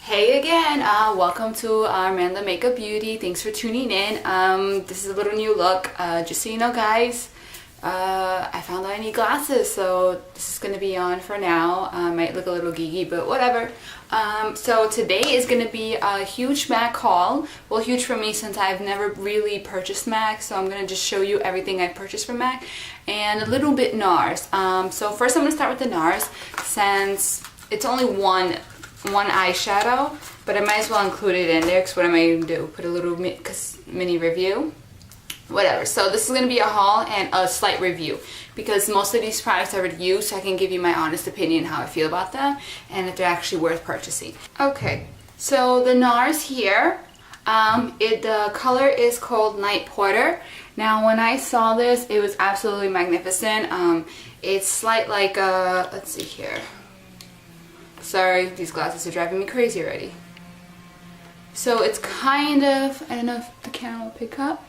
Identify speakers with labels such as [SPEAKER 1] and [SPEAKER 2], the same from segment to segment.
[SPEAKER 1] Hey again, welcome to Amanda Makeup Beauty. Thanks for tuning in. This is a little new look. Just so you know, guys, I found out I need glasses, so this is going to be on for now. Might look a little geeky, but whatever. So today is going to be a huge MAC haul. Well, huge for me since I've never really purchased MAC, so I'm going to just show you everything I purchased from MAC and a little bit NARS. So first I'm going to start with the NARS since it's only one eyeshadow, but I might as well include it in there because what am I going to do? Put a little mini review? Whatever. So this is going to be a haul and a slight review because most of these products I already use, so I can give you my honest opinion how I feel about them and if they're actually worth purchasing. Okay, so the NARS here, the color is called Night Porter. Now when I saw this, it was absolutely magnificent. It's slight like, let's see here. Sorry, these glasses are driving me crazy already. So it's kind of, I don't know if the camera will pick up.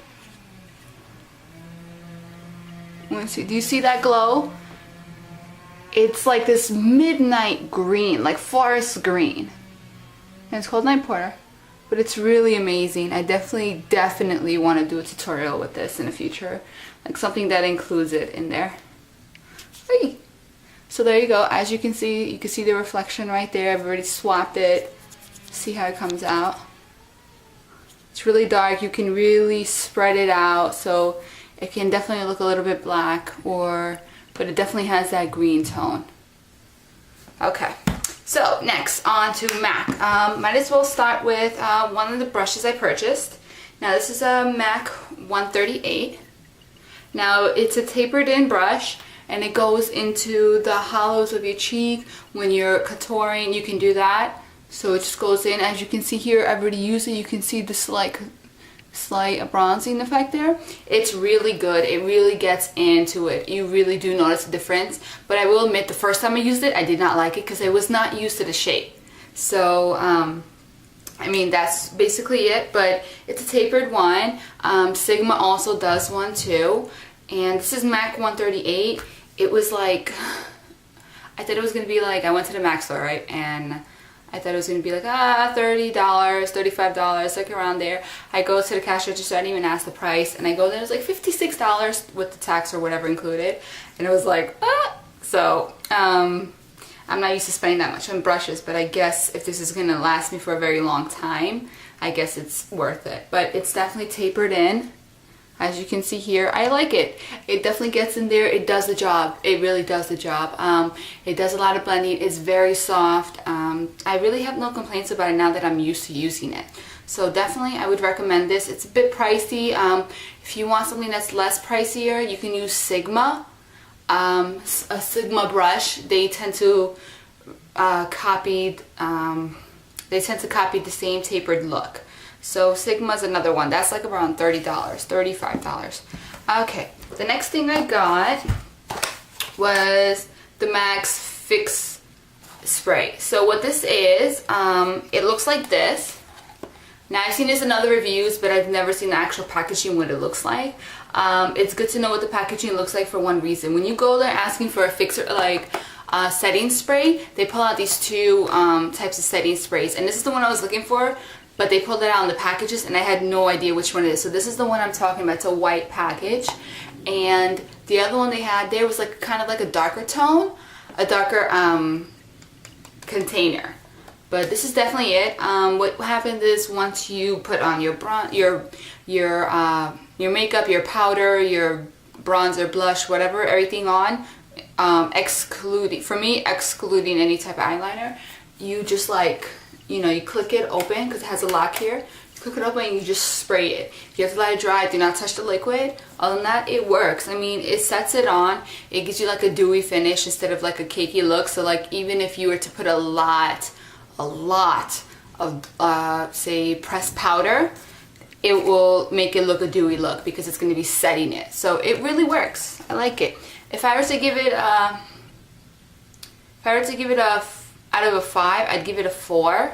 [SPEAKER 1] Let's see, do you see that glow? It's like this midnight green, like forest green. And it's called Night Porter. But it's really amazing. I definitely want to do a tutorial with this in the future. Like something that includes it in there. Hey. So there you go. As you can see the reflection right there. I've already swapped it. See how it comes out. It's really dark. You can really spread it out, so it can definitely look a little bit black, but it definitely has that green tone. Okay, so next on to MAC. Might as well start with one of the brushes I purchased. Now this is a MAC 138. Now it's a tapered in brush, and it goes into the hollows of your cheek. When you're contouring, you can do that. So it just goes in. As you can see here, I've already used it. You can see the slight bronzing effect there. It's really good. It really gets into it. You really do notice a difference. But I will admit, the first time I used it, I did not like it because I was not used to the shape. So, I mean, that's basically it. But it's a tapered one. Sigma also does one too. And this is MAC 138. It was like, I thought it was going to be like, I went to the MAC store, right? And I thought it was going to be like, $30, $35, like around there. I go to the cash register, I didn't even ask the price. And I go there, it was like $56 with the tax or whatever included. And it was like, ah! So, I'm not used to spending that much on brushes, but I guess if this is going to last me for a very long time, I guess it's worth it. But it's definitely tapered in. As you can see here, I like it. It definitely gets in there. It does the job. It really does the job. It does a lot of blending. It's very soft. I really have no complaints about it now that I'm used to using it. So definitely I would recommend this. It's a bit pricey. If you want something that's less pricier, you can use Sigma. A Sigma brush. They tend to copy the same tapered look. So Sigma's another one. That's like around $30, $35. Okay, the next thing I got was the MAC's Fix Spray. So what this is, it looks like this. Now I've seen this in other reviews, but I've never seen the actual packaging, what it looks like. It's good to know what the packaging looks like for one reason. When you go there asking for a fixer, like setting spray, they pull out these two types of setting sprays. And this is the one I was looking for. But they pulled it out in the packages and I had no idea which one it is. So this is the one I'm talking about. It's a white package. And the other one they had there was like kind of like a darker tone, a darker container. But this is definitely it. What happened is once you put on your makeup, your powder, your bronzer, blush, whatever, everything on, excluding any type of eyeliner, you just like, you know, you click it open because it has a lock here. You click it open and you just spray it. You have to let it dry. Do not touch the liquid. Other than that, it works. I mean, it sets it on. It gives you like a dewy finish instead of like a cakey look. So like even if you were to put a lot of say pressed powder, it will make it look a dewy look because it's going to be setting it. So it really works. I like it. If I were to give it out of a 5, I'd give it a 4.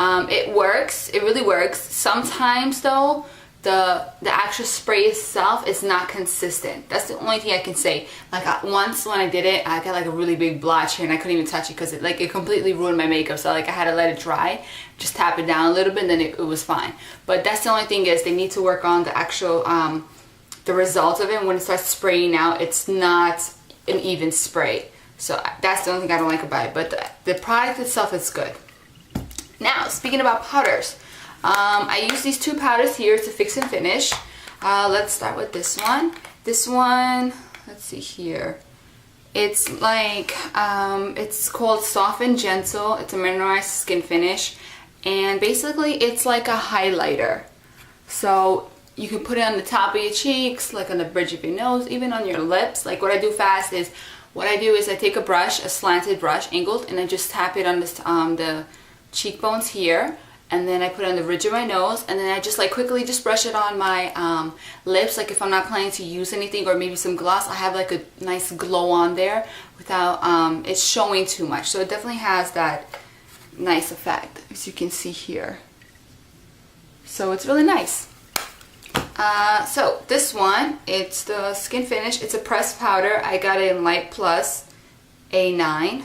[SPEAKER 1] It works. It really works. Sometimes though, the actual spray itself is not consistent. That's the only thing I can say. Like once when I did it, I got like a really big blotch here and I couldn't even touch it because it completely ruined my makeup. So like I had to let it dry, just tap it down a little bit, and then it was fine. But that's the only thing, is they need to work on the actual the results of it. When it starts spraying out, it's not an even spray. So that's the only thing I don't like about it. But the product itself is good. Now, speaking about powders, I use these two powders here to fix and finish. Let's start with this one. This one, let's see here. It's like, it's called Soft and Gentle. It's a mineralized skin finish. And basically, it's like a highlighter. So you can put it on the top of your cheeks, like on the bridge of your nose, even on your lips. Like what I do fast is, I take a brush, a slanted brush, angled, and I just tap it on this, the cheekbones here. And then I put it on the ridge of my nose, and then I just like quickly just brush it on my lips. Like if I'm not planning to use anything, or maybe some gloss, I have like a nice glow on there without it showing too much. So it definitely has that nice effect, as you can see here. So it's really nice. So this one, it's the Skin Finish. It's a pressed powder. I got it in Light Plus A9.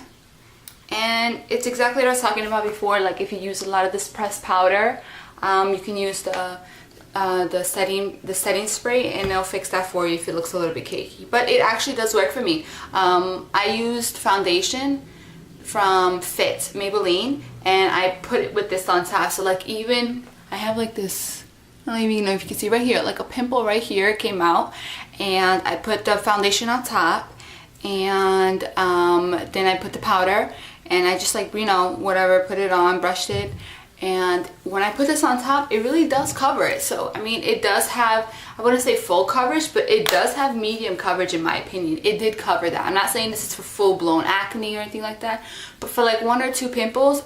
[SPEAKER 1] And it's exactly what I was talking about before. Like if you use a lot of this pressed powder, you can use the setting spray, and it'll fix that for you if it looks a little bit cakey. But it actually does work for me. I used foundation from Fit Maybelline, and I put it with this on top. So like even I have like this, I don't even know if you can see right here, like a pimple right here came out, and I put the foundation on top, and then I put the powder. And I just like, you know, whatever, put it on, brushed it. And when I put this on top, it really does cover it. So, I mean, it does have, I wouldn't say full coverage, but it does have medium coverage in my opinion. It did cover that. I'm not saying this is for full-blown acne or anything like that. But for like 1 or 2 pimples,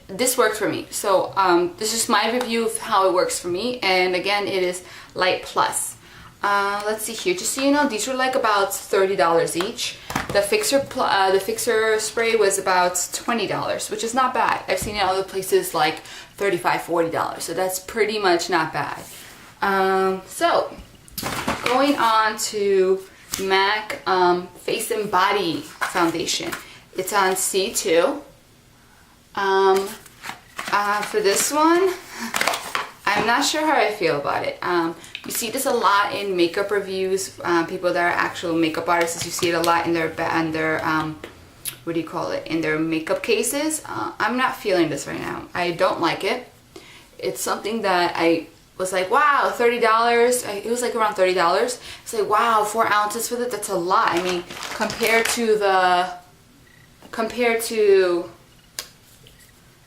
[SPEAKER 1] this worked for me. So, this is my review of how it works for me. And again, it is Light Plus. Let's see here, just so you know, these were like about $30 each. The fixer spray was about $20, which is not bad. I've seen it other places like $35, $40, so that's pretty much not bad. So going on to MAC Face and Body Foundation. It's on C2. For this one, I'm not sure how I feel about it. You see this a lot in makeup reviews. People that are actual makeup artists, you see it a lot in their what do you call it? In their makeup cases. I'm not feeling this right now. I don't like it. It's something that I was like, wow, $30. It was like around $30. It's like, wow, 4 ounces for that. That's a lot. I mean, compared to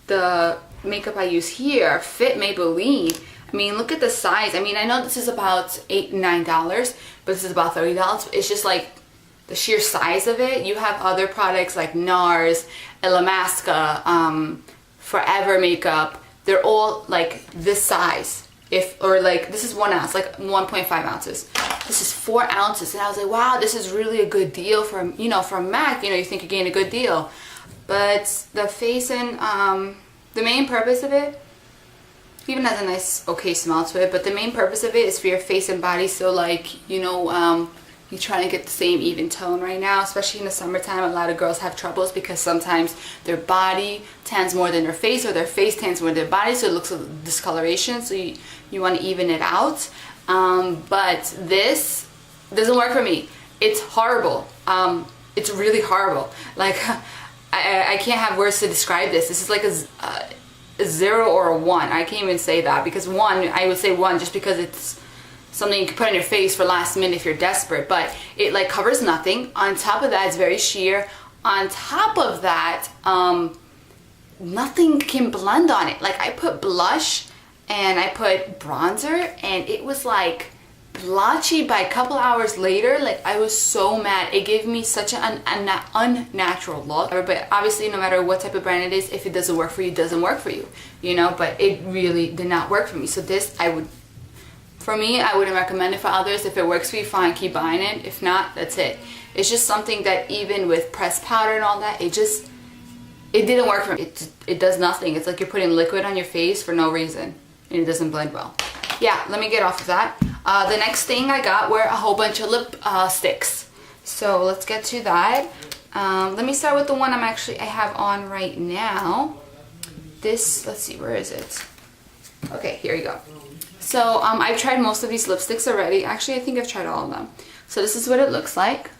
[SPEAKER 1] the makeup I use here, Fit Maybelline. I mean, look at the size. I mean, I know this is about $8, $9, but this is about $30. It's just like the sheer size of it. You have other products like NARS, Ilamasca, Forever Makeup. They're all like this size. Or like, this is 1 ounce, like 1.5 ounces. This is 4 ounces. And I was like, wow, this is really a good deal for, you know, for MAC. You know, you think you're getting a good deal. But the face and, the main purpose of it, even has a nice, okay smell to it, but the main purpose of it is for your face and body. So like, you know, you're trying to get the same even tone right now, especially in the summertime. A lot of girls have troubles because sometimes their body tans more than their face, or their face tans more than their body, so it looks like discoloration. So you want to even it out. But this doesn't work for me. It's horrible. It's really horrible. Like, I can't have words to describe this. This is like a 0 or a 1. I can't even say that, because 1, I would say 1 just because it's something you can put on your face for last minute if you're desperate, but it like covers nothing. On top of that, it's very sheer. On top of that, nothing can blend on it. Like I put blush and I put bronzer, and it was like blotchy by a couple hours later. Like I was so mad. It gave me such an unnatural look. But obviously, no matter what type of brand it is, if it doesn't work for you, it doesn't work for you, you know. But it really did not work for me. So this, for me, I wouldn't recommend it for others. If it works for you, fine, keep buying it. If not, that's it. It's just something that even with pressed powder and all that, it didn't work for me. It does nothing. It's like you're putting liquid on your face for no reason, and it doesn't blend well. yeah, let me get off of that. The next thing I got were a whole bunch of lip sticks. So let's get to that. Let me start with the one I have on right now. This, let's see, where is it? Okay, here you go. So I've tried most of these lipsticks already. Actually, I think I've tried all of them. So this is what it looks like.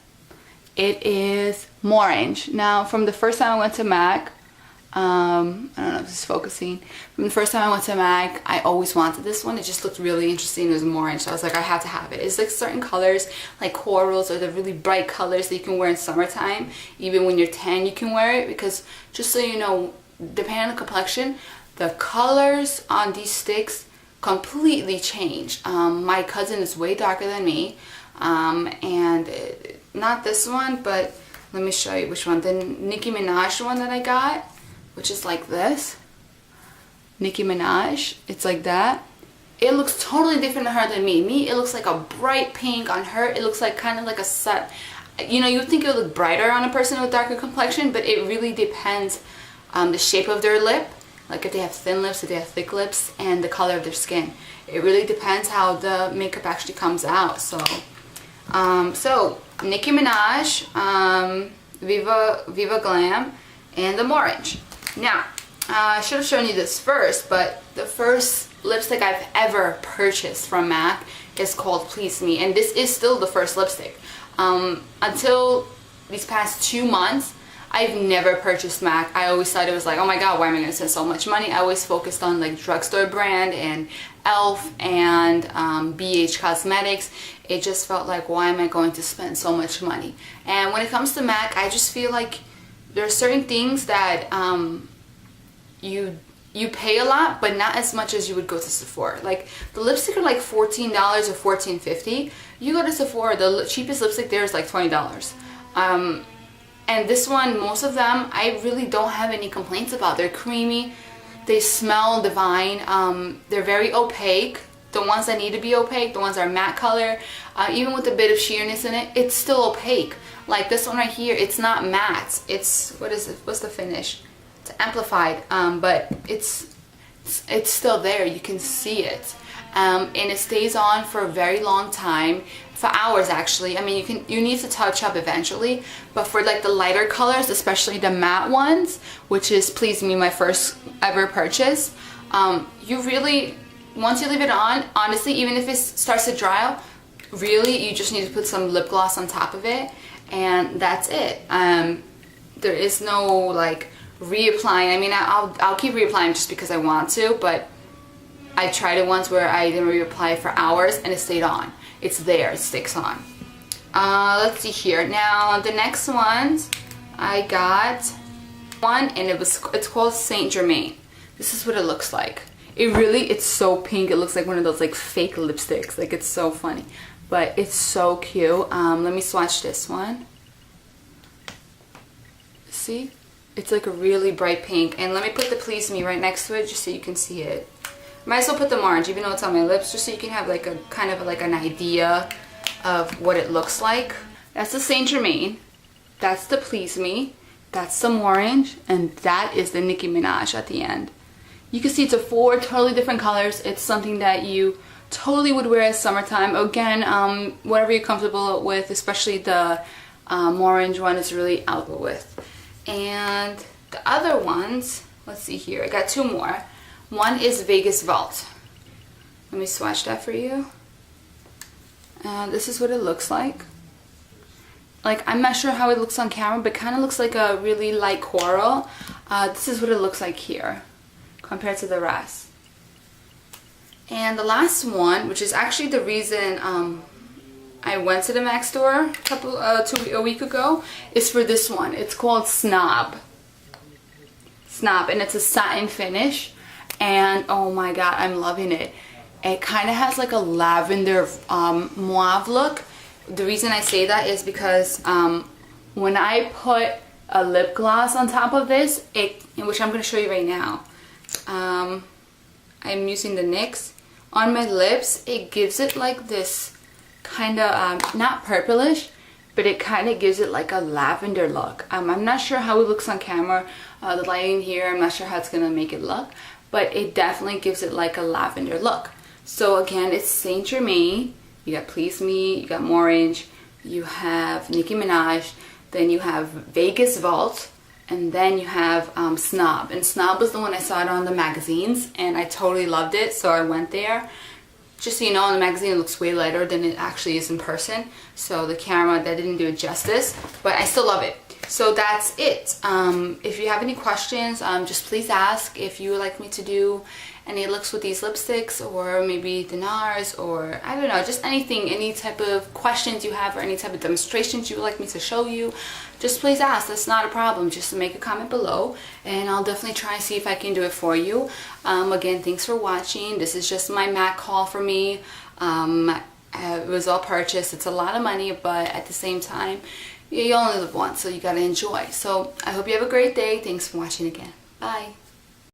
[SPEAKER 1] It is orange. Now, from the first time I went to MAC, I don't know if this is focusing. From the first time I went to MAC, I always wanted this one. It just looked really interesting. It was orange, so I was like, I have to have it. It's like certain colors, like corals, or the really bright colors that you can wear in summertime. Even when you're tan, you can wear it, because just so you know, depending on the complexion, the colors on these sticks completely change. My cousin is way darker than me, and not this one, but let me show you which one. The Nicki Minaj one that I got, which is like this. Nicki Minaj, it's like that. It looks totally different on her than me. It looks like a bright pink. On her, it looks like kind of like a set. You know, you would think it would look brighter on a person with darker complexion, but it really depends on the shape of their lip. Like if they have thin lips, if they have thick lips, and the color of their skin. It really depends how the makeup actually comes out. So Nicki Minaj, Viva Glam, and the orange. Now, I should have shown you this first, but the first lipstick I've ever purchased from MAC is called Please Me, and this is still the first lipstick. Until these past 2 months, I've never purchased MAC. I always thought it was like, oh my god, why am I going to spend so much money? I always focused on like drugstore brand and e.l.f. and BH Cosmetics. It just felt like, why am I going to spend so much money? And when it comes to MAC, I just feel like there are certain things that you pay a lot, but not as much as you would go to Sephora. Like the lipstick are like $14 or $14.50. You go to Sephora, the cheapest lipstick there is like $20. And this one, most of them, I really don't have any complaints about. They're creamy, they smell divine, they're very opaque. The ones that need to be opaque, the ones that are matte color, even with a bit of sheerness in it, it's still opaque. Like this one right here, it's not matte. It's, what is it? What's the finish? It's amplified, but it's still there. You can see it, and it stays on for a very long time, for hours actually. I mean, you need to touch up eventually, but for like the lighter colors, especially the matte ones, which is Please Me, my first ever purchase, you really, once you leave it on, honestly, even if it starts to dry out, really you just need to put some lip gloss on top of it, and that's it. There is no like reapplying. I mean, I'll keep reapplying just because I want to, but I tried it once where I didn't reapply for hours and it stayed on. It's there, it sticks on. Let's see here. Now the next ones, I got one, and it's called Saint Germain. This is what it looks like. It's so pink. It looks like one of those like fake lipsticks. Like, it's so funny, but it's so cute. Let me swatch this one. See? It's like a really bright pink, and let me put the Please Me right next to it just so you can see it. Might as well put the orange, even though it's on my lips, just so you can have like a kind of like an idea of what it looks like. That's the Saint Germain, that's the Please Me, that's some orange, and that is the Nicki Minaj at the end. You can see it's 4 totally different colors. It's something that you totally would wear as summertime. Again, whatever you're comfortable with, especially the orange one is really out with. And the other ones, let's see here, I got 2 more. One is Vegas Vault. Let me swatch that for you. This is what it looks like. Like, I'm not sure how it looks on camera, but it kind of looks like a really light coral. This is what it looks like here compared to the rest. And the last one, which is actually the reason I went to the MAC store a week ago, is for this one. It's called Snob, and it's a satin finish, and oh my god, I'm loving it. It kind of has like a lavender mauve look. The reason I say that is because when I put a lip gloss on top of this, which I'm going to show you right now, I'm using the NYX on my lips. It gives it like this kind of not purplish, but it kind of gives it like a lavender look. I'm not sure how it looks on camera, the lighting here, I'm not sure how it's gonna make it look, but it definitely gives it like a lavender look. So again, it's Saint Germain. You got Please Me, you got Morange, you have Nicki Minaj, then you have Vegas Vault, and then you have Snob. And Snob was the one I saw it on the magazines, and I totally loved it, so I went there. Just so you know, on the magazine it looks way lighter than it actually is in person. So the camera, that didn't do it justice, but I still love it. So that's it. If you have any questions, just please ask. If you would like me to do any looks with these lipsticks, or maybe the NARS, or I don't know, just anything, any type of questions you have or any type of demonstrations you would like me to show you, just please ask. That's not a problem. Just make a comment below and I'll definitely try and see if I can do it for you. Again, thanks for watching. This is just my MAC haul for me. It was all purchased. It's a lot of money, but at the same time, you only live once, so you gotta enjoy. So I hope you have a great day. Thanks for watching again. Bye.